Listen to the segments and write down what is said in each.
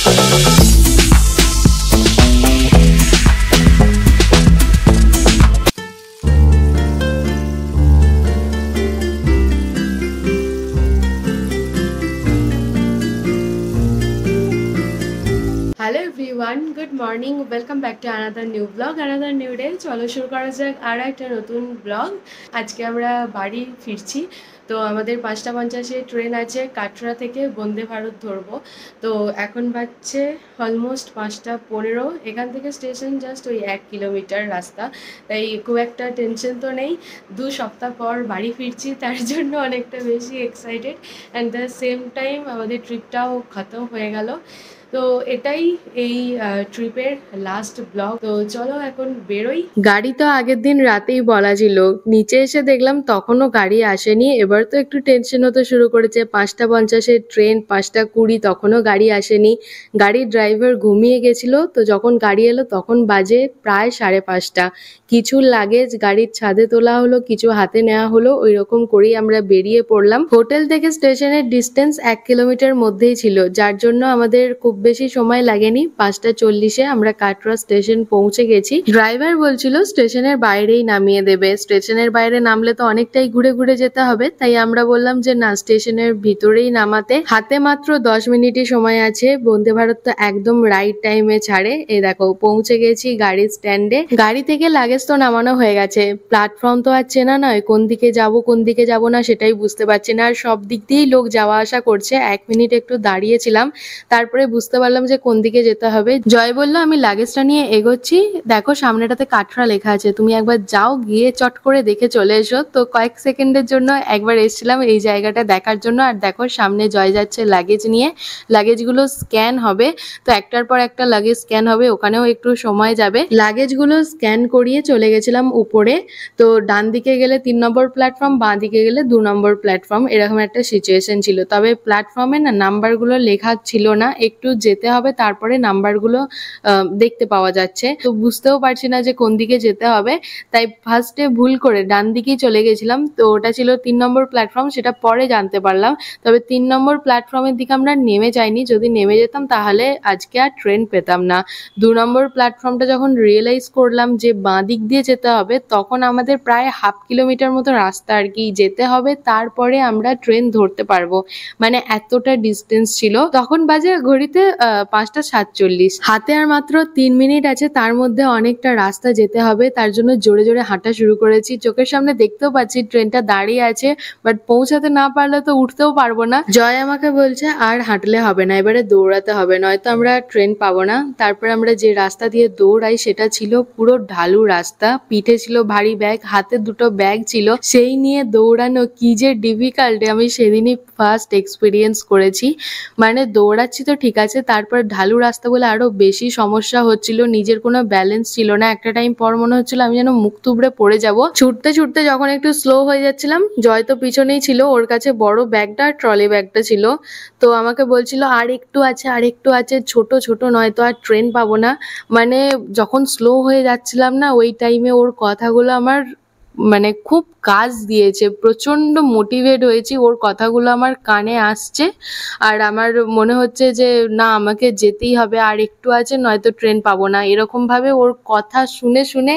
Hello everyone, good morning. Welcome back to another new vlog, another new day. চলো শুরু করা যাক আর একটা নতুন ব্লগ। আজকে আমরা বাড়ি ফিরছি। তো আমাদের 5:50-এ ট্রেন আছে কাটরা থেকে, বন্দে ভারত ধরবো। তো এখন বাজছে অলমোস্ট 5:15। এখান থেকে স্টেশন জাস্ট ওই 1 কিলোমিটার রাস্তা, তাই খুব একটা টেনশন তো নেই। 2 সপ্তাহ পর বাড়ি ফিরছি, তার জন্য অনেকটা বেশি excited. And the same time আমাদের ট্রিপটাও খতম হয়ে গেল। তো এটাই এই ট্রিপের লাস্ট ব্লগ। তো চলো এখন বেরোই। গাড়ি তো আগের দিন রাতেই বলা ছিল, নিচে এসে দেখলাম তখনও গাড়ি আসেনি। এবার তো একটু টেনশন হতে শুরু করেছে। 5:50-এর ট্রেন, 5:20 তখনও গাড়ি আসেনি। গাড়ির ড্রাইভার ঘুমিয়ে গেছিল। তো যখন গাড়ি এলো তখন বাজে প্রায় 5:30। কিছু লাগেজ গাড়ির ছাদে তোলা হলো, কিছু হাতে নেওয়া হলো। ওই রকম করেই আমরা বেরিয়ে পড়লাম। হোটেল থেকে স্টেশনের ডিস্টেন্স 1 কিলোমিটার মধ্যেই ছিল, যার জন্য আমাদের খুব বেশি সময় লাগেনি। 5:40-এ আমরা কাটরা স্টেশন পৌঁছে গেছি। ড্রাইভার বলছিল স্টেশনের বাইরেই নামিয়ে দেবে। স্টেশনের বাইরে নামলে তো অনেকটাই ঘুরে ঘুরে যেতে হবে, তাই আমরা বললাম যে না, স্টেশনের ভিতরেই নামাতে। হাতে মাত্র 10 মিনিটই সময় আছে। বন্দে ভারত তো একদম রাইট টাইমে ছাড়ে। এই দেখো পৌঁছে গেছি গাড়ির স্ট্যান্ডে। গাড়ি থেকে লাগেজ তো নামানো হয়ে গেছে। প্ল্যাটফর্ম তো আর চেনা নয়, কোন দিকে যাব কোন দিকে যাব না সেটাই বুঝতে পারছি না। আর সব দিক দিয়েই লোক যাওয়া আসা করছে। 1 মিনিট একটু দাঁড়িয়েছিলাম, তারপরে বুঝতে পারলাম যে কোন দিকে যেতে হবে। জয় বলল আমি লাগেজটা নিয়ে এগোচ্ছি, দেখো সামনেটাতে কাটরা লেখা আছে, তুমি একবার যাও, গিয়ে চট করে দেখে চলে এসো। তো কয়েক সেকেন্ডের জন্য একবার এসেছিলাম এই জায়গাটা দেখার জন্য। আর দেখো সামনে জয় যাচ্ছে লাগেজ নিয়ে। লাগেজগুলো স্ক্যান হবে, তো একটার পর একটা লাগেজ স্ক্যান হবে, ওখানেও একটু সময় যাবে। লাগেজগুলো স্ক্যান করিয়ে চলে গেছিলাম উপরে। তো ডান দিকে গেলে 3 নম্বর প্ল্যাটফর্ম, বাঁ দিকে গেলে 2 নম্বর প্ল্যাটফর্ম, এরকম একটা সিচুয়েশন ছিল। তবে প্ল্যাটফর্মে না নাম্বারগুলো লেখা ছিল না, একটু যেতে হবে তারপরে নাম্বারগুলো দেখতে পাওয়া যাচ্ছে। তো বুঝতেও পারছি না যে কোন দিকে যেতে হবে, তাই ফার্স্টে ভুল করে ডান দিকেই চলে গেছিলাম। তো ওটা ছিল 3 নম্বর প্ল্যাটফর্ম, সেটা পরে জানতে পারলাম। তবে 3 নম্বর প্ল্যাটফর্মের দিকে আমরা নেমে যাইনি, যদি নেমে যেতাম তাহলে আজকে আর ট্রেন পেতাম না। 2 নম্বর প্ল্যাটফর্মটা যখন রিয়েলাইজ করলাম যে বাঁ দিক দিয়ে যেতে হবে, তখন আমাদের প্রায় 1/2 কিলোমিটার মতো রাস্তা আর কি যেতে হবে, তারপরে আমরা ট্রেন ধরতে পারবো। মানে এতটা ডিস্টেন্স ছিল। তখন বাজে ঘড়িতে 5:47। হাতে আর মাত্র 3 মিনিট আছে, তার মধ্যে অনেকটা রাস্তা যেতে হবে। তার জন্য জোরে জোরে হাঁটা শুরু করেছি। চোখের সামনে দেখতেও পাচ্ছি ট্রেনটা দাঁড়িয়ে আছে, বাট পৌঁছাতে না পারলে তো উঠতেও পারবো না। জয় আমাকে বলছে আর হাঁটলে হবে না, এবারে দৌড়াতে হবে, নয়তো আমরা ট্রেন পাবো না। তারপরে আমরা যে রাস্তা দিয়ে দৌড়াই সেটা ছিল পুরো ঢালু রাস্তা। পিঠে ছিল ভারী ব্যাগ, হাতে 2টো ব্যাগ ছিল, সেই নিয়ে দৌড়ানো কি যে ডিফিকাল্ট আমি সেদিনই ফার্স্ট এক্সপিরিয়েন্স করেছি। মানে দৌড়াচ্ছি তো ঠিক আছে, তারপর ঢালু রাস্তা বলে আরো বেশি সমস্যা হচ্ছিল। নিজের কোনো ব্যালেন্স ছিল না। একটা টাইম পর মনে হচ্ছিল আমি যেন মুখ থুবড়ে পড়ে যাব। ছুটতে ছুটতে যখন একটু স্লো হয়ে যাচ্ছিলাম, জয় তো পিছনেই ছিল, ওর কাছে বড় ব্যাগটা আর ট্রলি ব্যাগটা ছিল। তো আমাকে বলছিল আর একটু আছে, আর একটু আছে, ছোট ছোট নয়তো আর ট্রেন পাবো না। মানে যখন স্লো হয়ে যাচ্ছিলাম না, ওই টাইমে ওর কথাগুলো আমার মানে খুব কাজ দিয়েছে। প্রচন্ড মোটিভেট হয়েছি, ওর কথাগুলো আমার কানে আসছে। আর আমার মনে হচ্ছে যে না, আমাকে যেতেই হবে, আর একটু আছে নয়তো ট্রেন পাবো না। এরকম ভাবে ওর কথা শুনে শুনে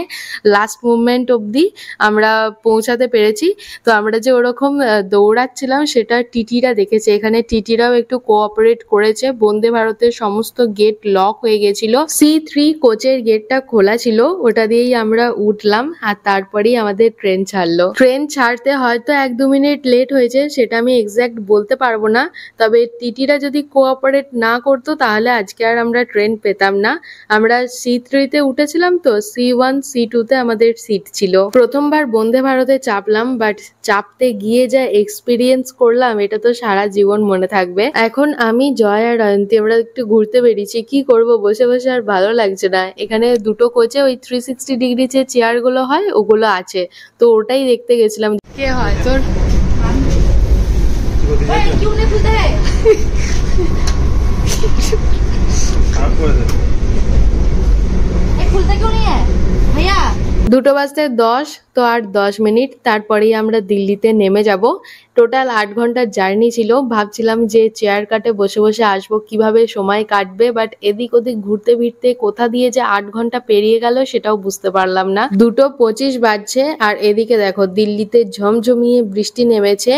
লাস্ট মুভমেন্ট অবধি আমরা পৌঁছাতে পেরেছি। তো আমরা যে ওরকম দৌড়াচ্ছিলাম সেটা টিটিরা দেখেছে। এখানে টিটিরাও একটু কোঅপারেট করেছে। বন্দে ভারতের সমস্ত গেট লক হয়ে গেছিল। C3 কোচের গেটটা খোলা ছিল, ওটা দিয়েই আমরা উঠলাম। আর তারপরেই আমাদের ট্রেন ছাড়লো। ট্রেন ছাড়তে হয়তো 1-2 মিনিট লেট হয়েছে, সেটা আমি এক্স্যাক্ট বলতে পারবো না। তবে টিটিরা যদি কোঅপারেট না করতো তাহলে আজকে আর আমরা ট্রেন পেতাম না। আমরা C3-তে উঠেছিলাম, তো C1 C2-তে আমাদের সিট ছিল। প্রথমবার বন্দে ভারতে চাপলাম, বাট চাপতে গিয়ে যা এক্সপিরিয়েন্স করলাম এটা তো সারা জীবন মনে থাকবে। এখন আমি, জয় আর অয়ন্তী আমরা একটু ঘুরতে বেরিয়েছি। কি করব, বসে বসে আর ভালো লাগছে না। এখানে 2টো কোচে ওই 360 ডিগ্রি যে চেয়ারগুলো হয় ওগুলো আছে, তো ওটাই দেখতে গেছিলাম। কে হয় তোর? 2টো বাজতে 10, তো আর 10 মিনিট তারপরেই আমরা দিল্লিতে নেমে যাব। টোটাল 8 ঘন্টার জার্নি ছিল। ভাবছিলাম যে চেয়ার কাটে বসে বসে আসবো, কিভাবে সময় কাটবে, বাট এদিক ওদিক ঘুরতে ফিরতে কোথা দিয়ে যে 8 ঘন্টা পেরিয়ে গেল সেটাও বুঝতে পারলাম না। 2:25 বাজছে আর এদিকে দেখো দিল্লিতে ঝমঝমিয়ে বৃষ্টি নেমেছে।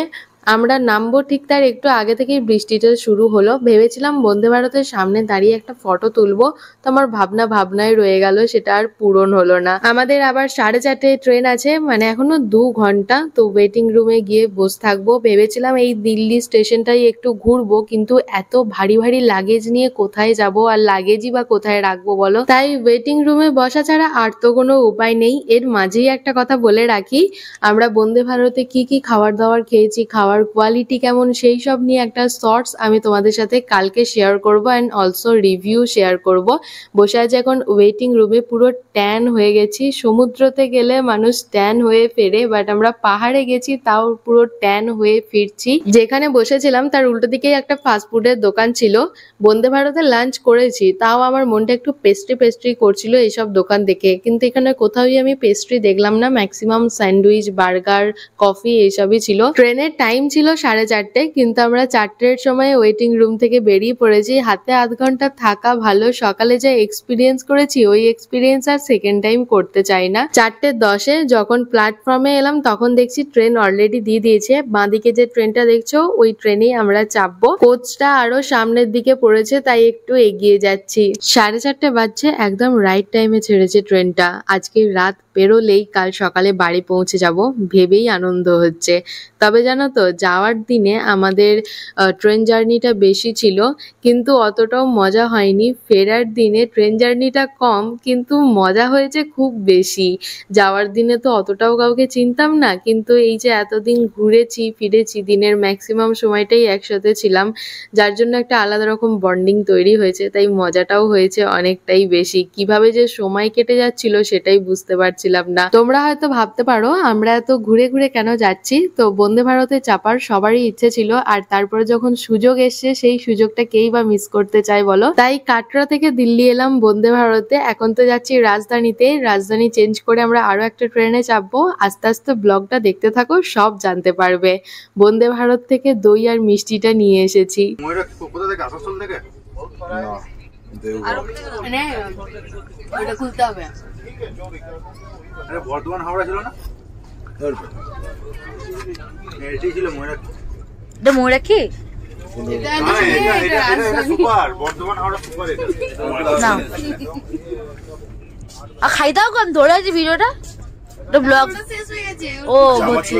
আমরা নামবো ঠিক তার একটু আগে থেকেই বৃষ্টিটা শুরু হলো। ভেবেছিলাম বন্দে ভারতের সামনে দাঁড়িয়ে একটা ফটো তুলবো, তো আমার ভাবনায় রয়ে গেল, সেটা আর পূরণ হলো না। আমাদের আবার 4:30 ট্রেন আছে, মানে এখনো 2 ঘন্টা। তো ওয়েটিং রুমে গিয়ে বসে থাকবো। ভেবেছিলাম এই দিল্লি স্টেশনটাই একটু ঘুরবো, কিন্তু এত ভারী ভারী লাগেজ নিয়ে কোথায় যাব আর লাগেজই বা কোথায় রাখবো বলো। তাই ওয়েটিং রুমে বসা ছাড়া আর তো কোনো উপায় নেই। এর মাঝেই একটা কথা বলে রাখি, আমরা বন্দে ভারতে কি কি খাবার দাবার খেয়েছি, খাওয়ার কোয়ালিটি কেমন, সেই সব নিয়ে একটা শর্টস আমি তোমাদের সাথে কালকে শেয়ার করব অ্যান্ড অলসো রিভিউ শেয়ার করব। বসে আছে এখন ওয়েটিং রুমে, পুরো ট্যান হয়ে গেছি। সমুদ্রতে গেলে মানুষ ট্যান হয়ে ফেরে, বাট আমরা পাহাড়ে গেছি তাও পুরো ট্যান হয়ে ফিরছি। যেখানে বসেছিলাম তার উল্টো দিকেই একটা ফাস্টফুডের দোকান ছিল। বন্দে ভারতে লাঞ্চ করেছি, তাও আমার মনটা একটু পেস্ট্রি করছিল এইসব দোকান দেখে, কিন্তু এখানে কোথাওই আমি পেস্ট্রি দেখলাম না। ম্যাক্সিমাম স্যান্ডউইচ, বার্গার, কফি এইসবই ছিল। ট্রেনের টাইম ছিল 4:30, কিন্তু আমরা 4টের সময় ওয়েটিং রুম থেকে বেরিয়ে পড়েছি। হাতে আধ ঘন্টা থাকা ভালো, সকালে যে এক্সপিরিয়েন্স করেছি ওই এক্সপিরিয়েন্স আর সেকেন্ড টাইম করতে চাই না। 4:10 যখন প্ল্যাটফর্মে এলাম তখন দেখছি ট্রেন অলরেডি দিয়ে দিয়েছে। বাঁদিকে যে ট্রেনটা দেখছো ওই ট্রেনেই আমরা চাপবো। কোচটা আরো সামনের দিকে পড়েছে তাই একটু এগিয়ে যাচ্ছি। 4:30 বাজছে, একদম রাইট টাইমে ছেড়েছে ট্রেনটা। আজকে রাত বেরোলেই কাল সকালে বাড়ি পৌঁছে যাব, ভেবেই আনন্দ হচ্ছে। তবে জানো তো, যাওয়ার দিনে আমাদের ট্রেন জার্নিটা বেশি ছিল, কিন্তু অতটাও মজা হয়নি। ফেরার দিনে ট্রেন জার্নিটা কম, কিন্তু মজা হয়েছে খুব বেশি। যাওয়ার দিনে তো অতটাও কাউকে চিনতাম না, কিন্তু এই যে এতদিন ঘুরেছি ফিরেছি, দিনের ম্যাক্সিমাম সময়টাই একসাথে ছিলাম, যার জন্য একটা আলাদা রকম বন্ডিং তৈরি হয়েছে। তাই মজাটাও হয়েছে অনেকটাই বেশি। কিভাবে যে সময় কেটে যাচ্ছিল সেটাই বুঝতে পারছিলাম না। তোমরা হয়তো ভাবতে পারো আমরা এত ঘুরে ঘুরে কেন যাচ্ছি। তো বন্দে ভারতে চাপার সবারই ইচ্ছে ছিল, আর তারপরে যখন সুযোগ এসছে সেই সুযোগটা কেই বা মিস করতে চায় বলো। তাই কাটরা থেকে দিল্লি এলাম বন্দে ভারতে। এখন তো যাচ্ছি রাজধানীতে। রাজধানী চেঞ্জ করে আমরা আরো একটা ট্রেনে চাপবো। আস্তে আস্তে ব্লগটা দেখতে থাকো, সব জানতে পারবে। বন্দে ভারত থেকে দই আর মিষ্টিটা নিয়ে এসেছি। খুলতে হবে। বর্ধমান হাওড়া ছিল না, এটাই ছিল ময়ূরাক্ষী। এটা ময়ূরাক্ষী, খাই দাও কোন ধরে আছে ভিডিওটা, ব্লগ। ও বুঝছি,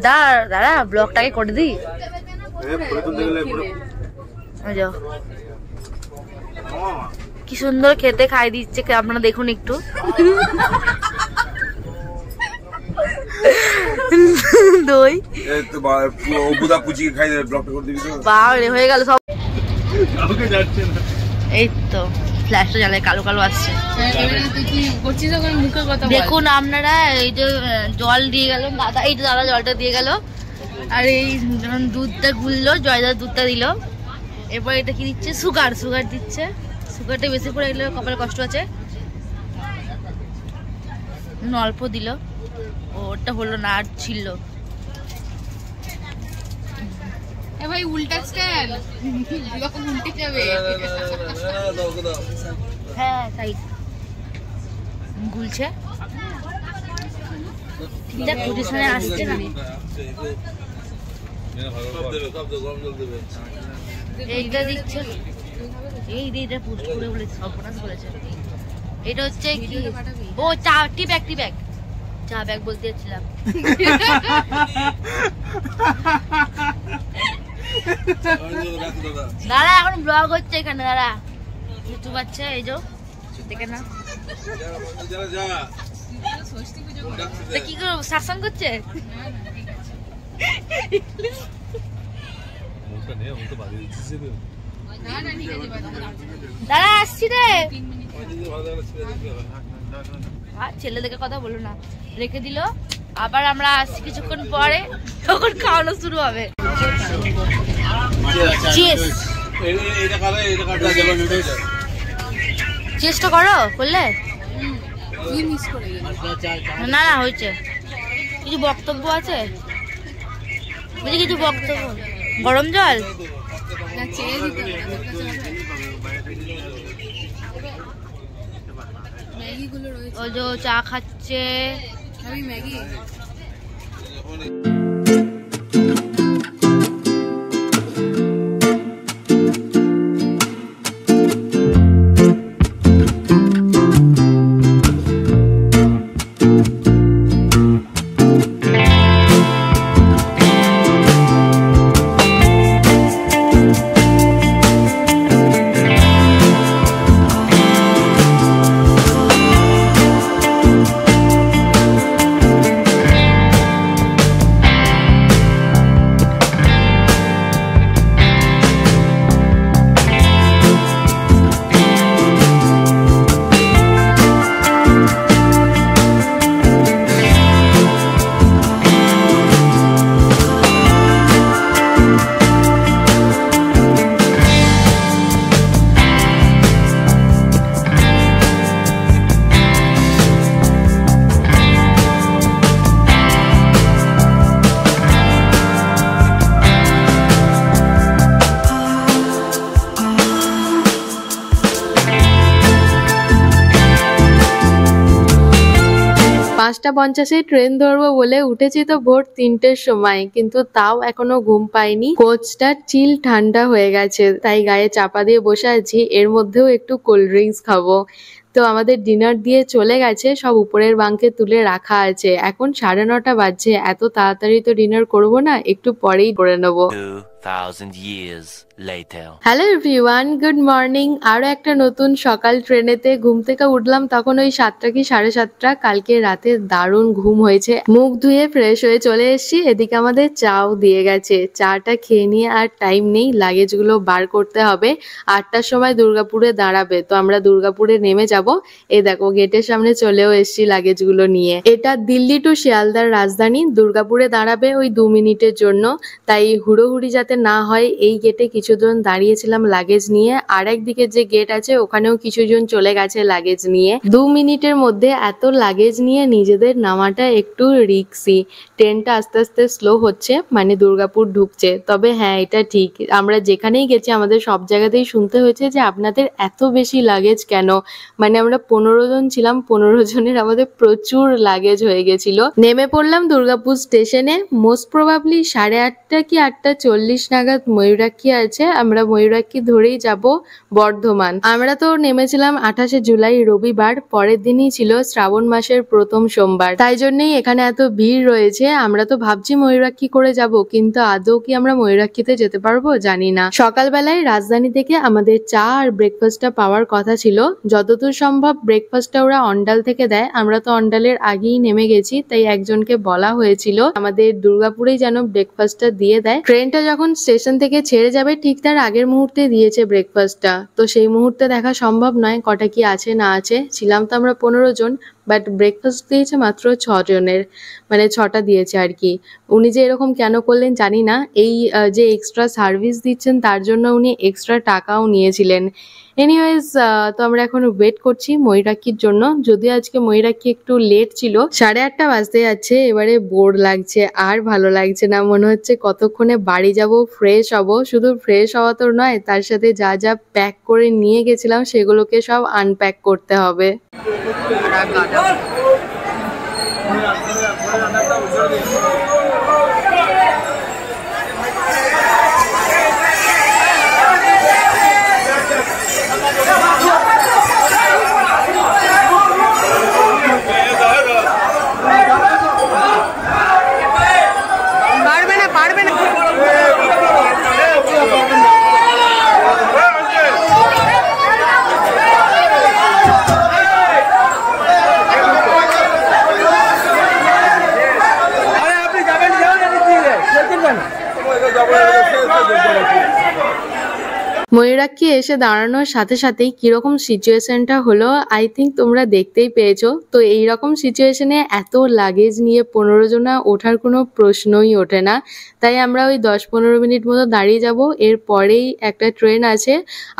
দাঁড়া ব্লগটাকে করে দিই। কি সুন্দর খেতে খাই দিচ্ছে, আপনারা দেখুন একটু। দই হয়ে গেল সব। এই তো ফ্ল্যাশটা জ্বালে, কালো কালো আসছে। দেখুন আপনারা, এই যে জল দিয়ে গেল দাদা, এই দাদা জলটা দিয়ে গেল, আর এই যখন দুধটা গুললো, জয়দার দুধটা দিল। এরপর এটা কি দিচ্ছে, সুগার দিচ্ছে। সুগারটা বেশি করে গেলে কপালে কষ্ট আছে, অল্প দিল। ওটা হলো না, আর ছিল। ভাই উল্টা স্টাইল, উল্টে যাবে। হ্যাঁ তাই গুলছে, ঠিকঠাক পজিশনে আসছে না। এইটা দিচ্ছে, এইটা পোস্ট করে বলেছে, সর্বনাশ বলেছে। এটা হচ্ছে কি, ও চা টি ব্যাগ চা ব্যাগ বলতে যাচ্ছিলাম। দাঁড়া, এখন ব্লগ হচ্ছে এখানে, দাঁড়া ইউটিউব আছে। এই যে দেখে না কি করো, শাসন করছে। দাঁড়া আসছি রে, ছেলে দেখে কথা বলো না। রেখে দিল, আবার আমরা আসছি কিছুক্ষণ পরে, তখন খাওয়ানো শুরু হবে। চেষ্টা করো করলে না না হয়েছে। কিছু বক্তব্য আছে? বলছি কিছু বক্তব্য? গরম জল ও যে চা খাচ্ছে। ম্যাগি পাঁচটা ৫০-এ ট্রেন ধরবো বলে উঠেছি তো ভোর ৩টের সময়, কিন্তু তাও এখনো ঘুম পাইনি। কোচটা চিল ঠান্ডা হয়ে গেছে, তাই গায়ে চাপা দিয়ে বসে আছি। এর মধ্যেও একটু কোল্ড ড্রিঙ্কস খাবো। তো আমাদের ডিনার দিয়ে চলে গেছে, সব উপরের বাঙ্কে তুলে রাখা আছে। এখন ৯:৩০ বাজছে, এত তাড়াতাড়ি তো ডিনার করবো না, একটু পরেই করে নেবো। 2000 years later. Hello everyone, good morning. আরো একটা নতুন সকাল ট্রেনেতে। ঘুম থেকে উঠলাম তখন ওই ৭টা কি ৭:৩০। কালকে রাতে দারুণ ঘুম হয়েছে। মুখ ধুয়ে ফ্রেশ হয়ে চলে এসেছি। এদিকে আমাদের চাও দিয়ে গেছে। চাটা খেয়ে নিয়ে আর টাইম নেই, লাগেজগুলো বার করতে হবে। ৮টার সময় দুর্গাপুরে দাঁড়াবে, তো আমরা দুর্গাপুরে নেমে যাব। এই দেখো গেটের সামনে চলেও এসেছি লাগেজগুলো নিয়ে। এটা দিল্লি টু শিয়ালদার রাজধানী। দুর্গাপুরে দাঁড়াবে ওই ২ মিনিটের জন্য, তাই হুড়োহুড়ি যাতে না হয় এই গেটে কিছুজন দাঁড়িয়েছিলাম লাগেজ নিয়ে। আর একদিকে যে গেট আছে ওখানেও কিছুজন চলে গেছে লাগেজ নিয়ে। ২ মিনিটের মধ্যে এত লাগেজ নিয়ে নিজেদের নামাটা একটু রিস্কি। ট্রেনটা আস্তে আস্তে স্লো হচ্ছে, মানে দুর্গাপুর ঢুকছে। তবে হ্যাঁ, এটা ঠিক, আমরা যেখানেই গেছি আমাদের সব জায়গাতেই শুনতে হয়েছে যে আপনাদের এত বেশি লাগেজ কেন। মানে আমরা ১৫ জন ছিলাম, ১৫ জনের আমাদের প্রচুর লাগেজ হয়ে গেছিল। নেমে পড়লাম দুর্গাপুর স্টেশনে। মোস্ট প্রবাবলি ৮:৩০ কি ৮:৪০ নাগাদ ময়ূরাক্ষী আছে। আমরা ময়ূরাক্ষী ধরেই যাব বর্ধমান। আমরা তো নেমেছিলাম ২৮শে জুলাই রবিবার, পরের দিনই ছিল শ্রাবণ মাসের প্রথম সোমবার, তাই জন্যই এখানে এত ভিড় রয়েছে। আমরা তো ভাবছি ময়ূরাক্ষী করে যাব, কিন্তু আদৌ কি আমরা ময়ূরাক্ষীতে যেতে পারবো জানি না। সকালবেলায় রাজধানী থেকে আমাদের চা আর ব্রেকফাস্টটা পাওয়ার কথা ছিল। যতদূর সম্ভব ব্রেকফাস্টটা ওরা অন্ডাল থেকে দেয়। আমরা তো অন্ডালের আগেই নেমে গেছি, তাই একজনকে বলা হয়েছিল আমাদের দুর্গাপুরেই যেন ব্রেকফাস্টটা দিয়ে দেয়। ট্রেনটা যখন স্টেশন থেকে ছেড়ে যাবে ঠিক তার আগের মুহূর্তে দিয়েছে ব্রেকফাস্টটা, তো সেই মুহূর্তে দেখা সম্ভব নয় কটা কি আছে না আছে। ছিলাম তো আমরা ১৫ জন, বাট ব্রেকফাস্ট দিয়েছে মাত্র ৬ জনের, মানে ৬টা দিয়েছে আর কি। উনি যে এরকম কেন করলেন জানি না। এই যে এক্সট্রা সার্ভিস দিচ্ছেন তার জন্য উনি এক্সট্রা টাকাও নিয়েছিলেন। এনিওয়েজ, তো আমরা এখন ওয়েট করছি ময়ূরাক্ষীর জন্য। যদিও আজকে ময়ূরাক্ষী একটু লেট ছিল, ৮:৩০ বাজতে যাচ্ছে। এবারে বোর লাগছে, আর ভালো লাগছে না। মনে হচ্ছে কতক্ষণে বাড়ি যাব, ফ্রেশ হব। শুধু ফ্রেশ হওয়া তো নয়, তার সাথে যা যা প্যাক করে নিয়ে গেছিলাম সেগুলোকে সব আনপ্যাক করতে হবে। ময়ূরাক্ষী এসে দাঁড়ানোর সাথে সাথেই কিরকম সিচুয়েশনটা হলো আই থিঙ্ক তোমরা দেখতেই পেয়েছো। তো এইরকম সিচুয়েশনে এত লাগেজ নিয়ে 15 জনা ওঠার কোনো প্রশ্নই ওঠে না। তাই আমরা ওই 10-15 মিনিট মতো দাঁড়িয়ে যাব। এরপরেই একটা ট্রেন আছে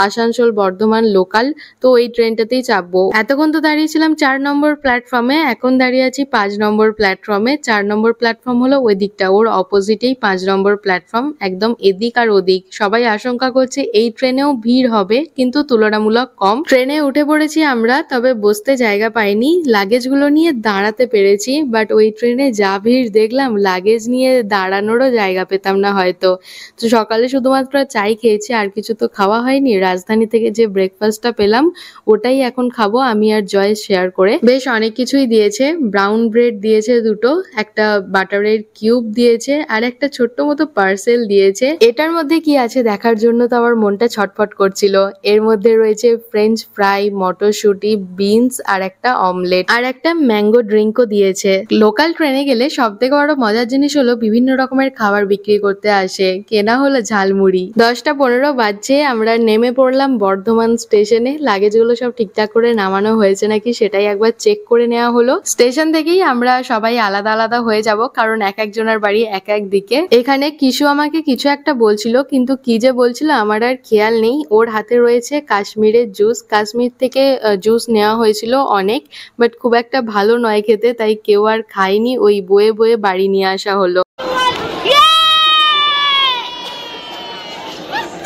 আসানসোল বর্ধমান লোকাল, তো ওই ট্রেনটাতেই চাপবো। এতক্ষণ তো দাঁড়িয়েছিলাম 4 নম্বর প্ল্যাটফর্মে, এখন দাঁড়িয়ে আছি 5 নম্বর প্ল্যাটফর্মে। 4 নম্বর প্ল্যাটফর্ম হলো ওই দিকটা, ওর অপোজিটেই 5 নম্বর প্ল্যাটফর্ম, একদম এদিক আর ওদিক। সবাই আশঙ্কা করছে এই ট্রেনেও ভিড় হবে, কিন্তু তুলনামূলক কম। ট্রেনে উঠে পড়েছি আমরা, তবে বসতে জায়গা পাইনি, লাগেজগুলো নিয়ে দাঁড়াতে পেরেছি। বাট ওই ট্রেনে যা ভিড় দেখলাম, লাগেজ নিয়ে দাঁড়ানোরও জায়গা পেতাম না হয়তো। তো সকালে শুধুমাত্র চাই খেয়েছি, আর কিছু তো খাওয়া হয়নি। রাজধানী থেকে যে ব্রেকফাস্টটা পেলাম ওটাই এখন খাবো আমি আর জয় শেয়ার করে। বেশ অনেক কিছুই দিয়েছে, ব্রাউন ব্রেড দিয়েছে 2টো, একটা বাটারের কিউব দিয়েছে, আর একটা ছোট্ট মতো পার্সেল দিয়েছে। এটার মধ্যে কি আছে দেখার জন্য তো আমার মনটা ছটফট করছিল। এর মধ্যে রয়েছে ফ্রেঞ্চ ফ্রাই, মটরশুঁটি, বিনস আর একটা অমলেট, আর একটা ম্যাঙ্গো ড্রিঙ্কও দিয়েছে। লোকাল ট্রেনে গেলে সব থেকে বড় মজার জিনিস হলো বিভিন্ন রকমের খাবার বিক্রি করতে আসে। কেনা হলো ঝালমুড়ি। 10টা 15 বাজছে, আমরা নেমে পড়লাম বর্ধমান স্টেশনে। লাগেজগুলো সব ঠিকঠাক করে নামানো হয়েছে নাকি সেটাই একবার চেক করে নেওয়া হলো। স্টেশন থেকেই আমরা সবাই আলাদা আলাদা হয়ে যাব, কারণ এক একজনের বাড়ি এক এক দিকে। এখানে কিশু আমাকে কিছু একটা বলছিল, কিন্তু কি যে বলছিল আমার আর খেয়াল নেই। ওর হাতে রয়েছে কাশ্মীরের জুস, কাশ্মীর থেকে জুস নেওয়া হয়েছিল অনেক, বাট খুব একটা ভালো নয় খেতে, তাই কেউ আর খায়নি, ওই বয়ে বয়ে বাড়ি নিয়ে আসা হলো।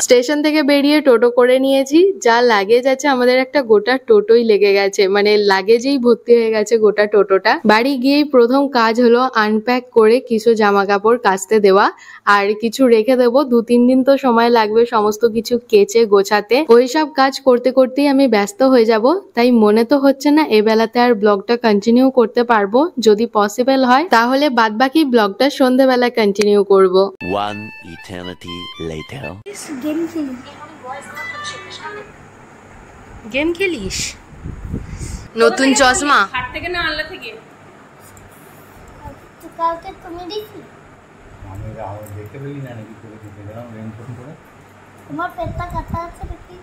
স্টেশন থেকে বেরিয়ে টোটো করে নিয়েছি। যা লাগেজ আছে আমাদের একটা গোটা টোটোই লেগে গেছে, মানে লাগেজেই ভর্তি হয়ে গেছে গোটা টোটোটা। বাড়ি গিয়েই প্রথম কাজ হলো আনপ্যাক করে কিছু জামা কাপড় কাচতে দেওয়া, আর কিছু রেখে দেবো। 2-3 দিন তো সময় লাগবে সমস্ত কিছু কেচে গোছাতে। ওইসব কাজ করতে করতেই আমি ব্যস্ত হয়ে যাব, তাই মনে তো হচ্ছে না এ বেলাতে আর ব্লগটা কন্টিনিউ করতে পারবো। যদি পসিবল হয় তাহলে বাদবাকি ব্লগটা সন্ধ্যেবেলা কন্টিনিউ করব। One eternity later. গেম খেলিস? নতুন চশমা হাট থেকে না আনলা থেকে কালকে তুমি দেখি আমি দেখতে পেলি না নাকি করে দিতে গেলাম রেন ফোন করে। তোমার পেটটা কাটা আছে দেখি।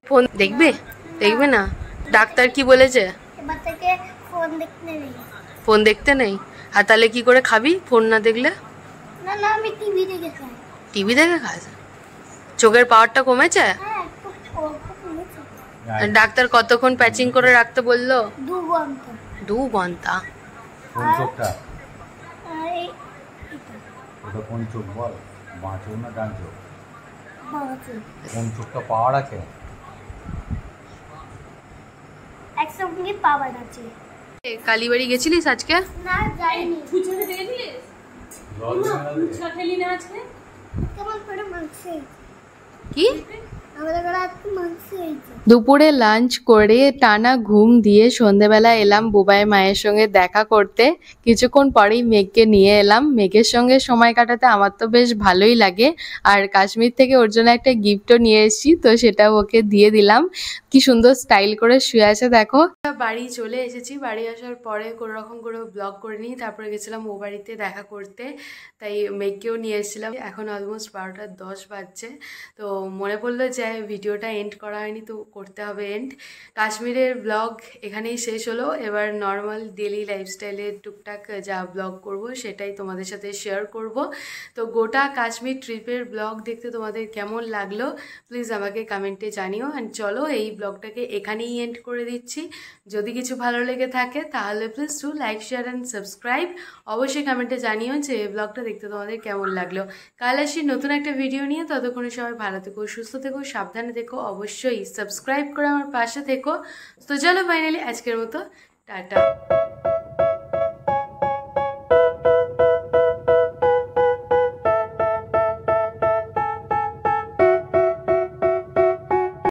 ফোন দেখবে? দেখবে না? ডাক্তার কি বলেছে? এবার থেকে ফোন দেখতে নেই। ফোন দেখতে নেই? আর তাহলে কি করে খাবি ফোন না দেখলে? না না, আমি টিভি দেখে খাই। টিভি দেখে খাস? চোখের পাওয়ারটা কমেছে? হ্যাঁ, একটু অল্প কমেছে। আর ডাক্তার কতক্ষণ প্যাচিং করে রাখতে বললো? 2 ঘন্টা। 2 ঘন্টা? কোন চোখটা? আর এই ওটা কোন চোখ বল? বাঁ চোখ না ডান চোখ? বাজে কোন চোখটা পাওয়ার আছে? একসঙ্গে পাওয়ার আছে। কালীবাড়ি গেছিলিস আজকে? না যাইনি। ফুচকা খেতে গেছিলিস? জল না, দিয়ে ফুচকা খেলি না আজকে? কেমন করে মাংস কি? আমাদের ঘরে আজকে মাংস হয়েছে। দুপুরে লাঞ্চ করে টানা ঘুম দিয়ে সন্ধেবেলা এলাম বুবাই মায়ের সঙ্গে দেখা করতে। কিছুক্ষণ পরেই মেঘকে নিয়ে এলাম। মেঘের সঙ্গে সময় কাটাতে আমার তো বেশ ভালোই লাগে, আর কাশ্মীর থেকে ওর জন্য একটা গিফটও নিয়ে এসেছি, তো সেটা ওকে দিয়ে দিলাম। কি সুন্দর স্টাইল করে শুয়ে আছে দেখো। বাড়ি চলে এসেছি। বাড়ি আসার পরে কোনো রকম করে ব্লগ করে নিই, তারপরে গেছিলাম ও বাড়িতে দেখা করতে, তাই মেঘকেও নিয়ে এসেছিলাম। এখন অলমোস্ট 12টা 10 বাজছে, তো মনে পড়লো যে ভিডিওটা এন্ড করা হয়নি, তো করতে হবে এন্ড। কাশ্মীরের ব্লগ এখানেই শেষ হলো। এবার নর্মাল ডেলি লাইফস্টাইলের টুকটাক যা ব্লগ করব সেটাই তোমাদের সাথে শেয়ার করব। তো গোটা কাশ্মীর ট্রিপের ব্লগ দেখতে তোমাদের কেমন লাগলো প্লিজ আমাকে কমেন্টে জানিও। অ্যান্ড চলো এই ব্লগটাকে এখানেই এন্ড করে দিচ্ছি। যদি কিছু ভালো লেগে থাকে তাহলে please to like share and subscribe. অবশ্যই কমেন্টে জানিও যে এই ব্লগটা দেখতে তোমাদের কেমন লাগলো। কাল আসি নতুন একটা ভিডিও নিয়ে। ততক্ষণে সবাই ভালো থেকো, সুস্থ থেকো, সাবধানে থেকো, অবশ্যই সাবস্ক্রাইব করে আমার পাশে থেকো। তো চলো ফাইনালি আজকের মতো টাটা।